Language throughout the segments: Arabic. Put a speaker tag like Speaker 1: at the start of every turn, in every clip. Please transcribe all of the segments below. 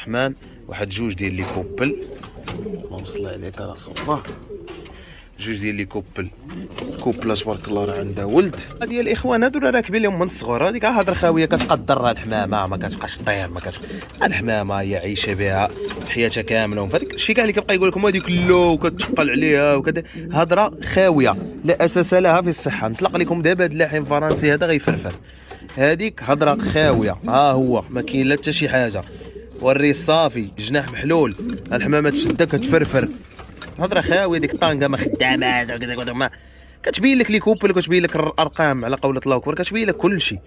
Speaker 1: الرحمن، واحد جوج ديال لي كوبل، اللهم صل عليك رسول الله، جوج ديال لي كوبله تبارك الله راه عندها ولد. هادي الاخوان هادو راه راكبين لهم من الصغر، هذيك هضره خاويه كتقدر راه الحمامه ما كتبقاش طير، ما كتبقى الحمامه هي عايشه بها حياتها كامله، فهاداك الشيء كاع اللي كيبقى يقول لكم هذيك لا وكتثقل عليها وكذا، هضره خاويه لا اساس لها في الصحه. نطلق لكم دابا هاد اللحم الفرنسي هذا غيفرفر، هذيك هضره خاويه، ها هو ما كاين لا حتى شي حاجه، وري صافي جناح محلول، الحمامه تشدها كتفرفر، هضره خاويه. ديك الطانقه ما خدامه ما كتبين لك لي كوبل، كتبين لك الارقام على قولة الله اكبر، كتبين لك كل شيء،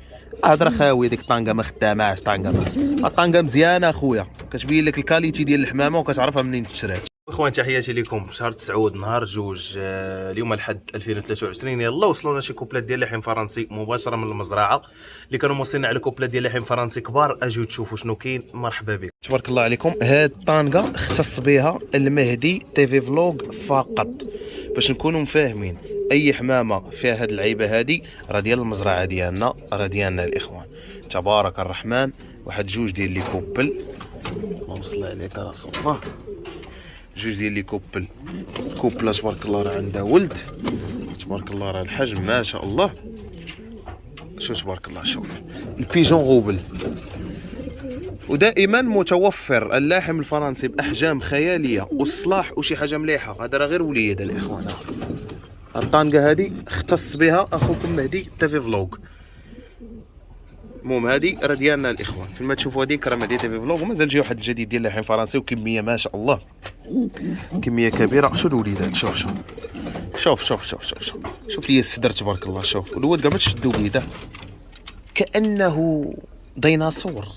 Speaker 1: هضره خاويه. ديك الطانقه ما خداماش، الطانقه مزيانه اخويا، كتبين لك الكاليتي ديال الحمامه وكتعرفها منين تشرات. اخوان تحياتي لكم، شهر 9 نهار 2 اليوم الحد 2023. يلا وصلونا شي كوبلات ديال اللحم فرنسي مباشره من المزرعه اللي كانوا موصلين على كوبلات ديال اللحم فرنسي كبار. اجيو تشوفوا شنو كاين، مرحبا بكم. تبارك الله عليكم. هاد الطانقه اختص بها المهدي تيفي فلوغ فقط، باش نكونوا مفاهمين. اي حمامه فيها هاد العيبه هادي راه ديال المزرعه ديالنا، راه ديالنا الاخوان. تبارك الرحمن، واحد جوج ديال لي كوبل، اللهم صل عليك رسول الله، جوج ديال لي كوبله تبارك الله راه عندها ولد، تبارك الله راه الحجم ما شاء الله. شوف تبارك الله، شوف البيجون غوبل. ودائما متوفر اللحم الفرنسي باحجام خياليه والصلاح وشي حاجه مليحه. هذا راه غير وليد الاخوان. الطانقه هذه اختص بها اخوكم مهدي تيفي فلوغ. المهم هذه راه ديالنا الاخوان. فيما تشوفوا هذيك راه مهدي تيفي فلوغ، ومازال جاي واحد الجديد ديال اللحم فرنسي وكميه ما شاء الله، كميه كبيره. شوف الوليدات، شوف شوف شوف شوف شوف شوف شوف شوف لي الصدر تبارك الله. شوف الولد كاع ما تشدوا بيده كانه ديناصور.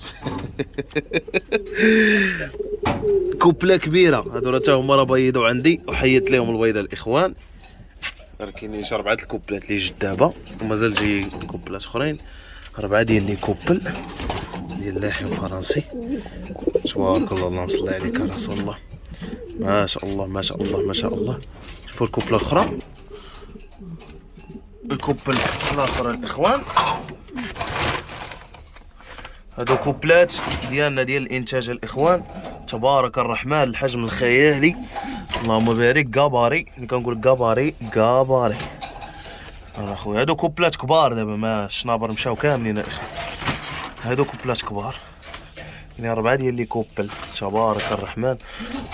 Speaker 1: كوبله كبيره. هادو راه حتى هما راه بيضوا عندي وحيدت لهم البيضه الاخوان. راه كاينين شي 4 الكوبلات اللي جد دابا، ومازال جاي كوبلات اخرين. 4 ديال لي كوبل ديال اللحم فرنسي، تبارك الله، اللهم صل عليك يا رسول الله، ما شاء الله ما شاء الله ما شاء الله. شوفوا الكوبله الاخرى، الكوبل الاخرى الاخوان. هادو كوبلات ديالنا ديال الانتاج الاخوان. تبارك الرحمن، الحجم الخيالي، اللهم بارك. كاباري، ملي كنقول كاباري انا اخويا. هادو كوبلات كبار دابا، ما الشنابر مشاو كاملين الاخوان. هادو كوبلات كبار، يعني 4 ديال لي كوبل. تبارك الرحمن،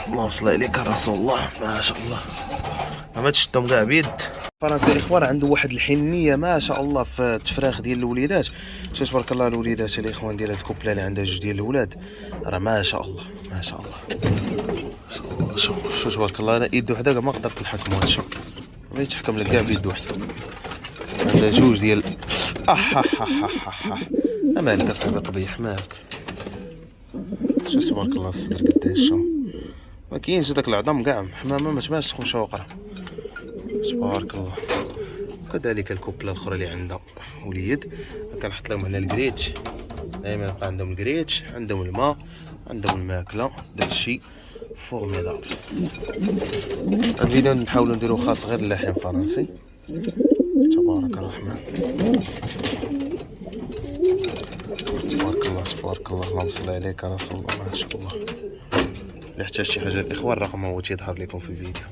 Speaker 1: اللهم صل عليك يا رسول الله، ما شاء الله. ما تشدهم كاع بيد. فرنسي الاخوان عنده واحد الحنيه ما شاء الله في التفراخ ديال الوليدات. شوف تبارك الله الوليدات الاخوان ديال هاد الكوبله اللي عندها 2 ديال الولاد، راه ما شاء الله ما شاء الله ما شاء الله. شوف تبارك الله، انا يد وحده ما قدرت نحكمها. شوف بغيت تحكم لك كاع بيد وحده. عندها 2 ديال مالك اصاحبي قبيح مالك. شوف تبارك الله الصدر قداش، شوف ما كاينش داك العظم كاع. حمامه ما تبانش تكون شوقره، تبارك الله. كذلك الكوبله الاخرى اللي عندها وليد، كنحط لهم هنا الكريتش، دائما يبقى عندهم الكريتش، عندهم الماء، عندهم الماكله. داكشي فورميدابل. الفيديو نحاولوا نديرو خاص غير اللحم فرنسي. تبارك الرحمن، تبارك الله تبارك الله، اللهم صل عليك يا رسول الله، ما شاء الله. اللي احتاج شي حاجه الاخوان الرقم هو تيظهر لكم في الفيديو.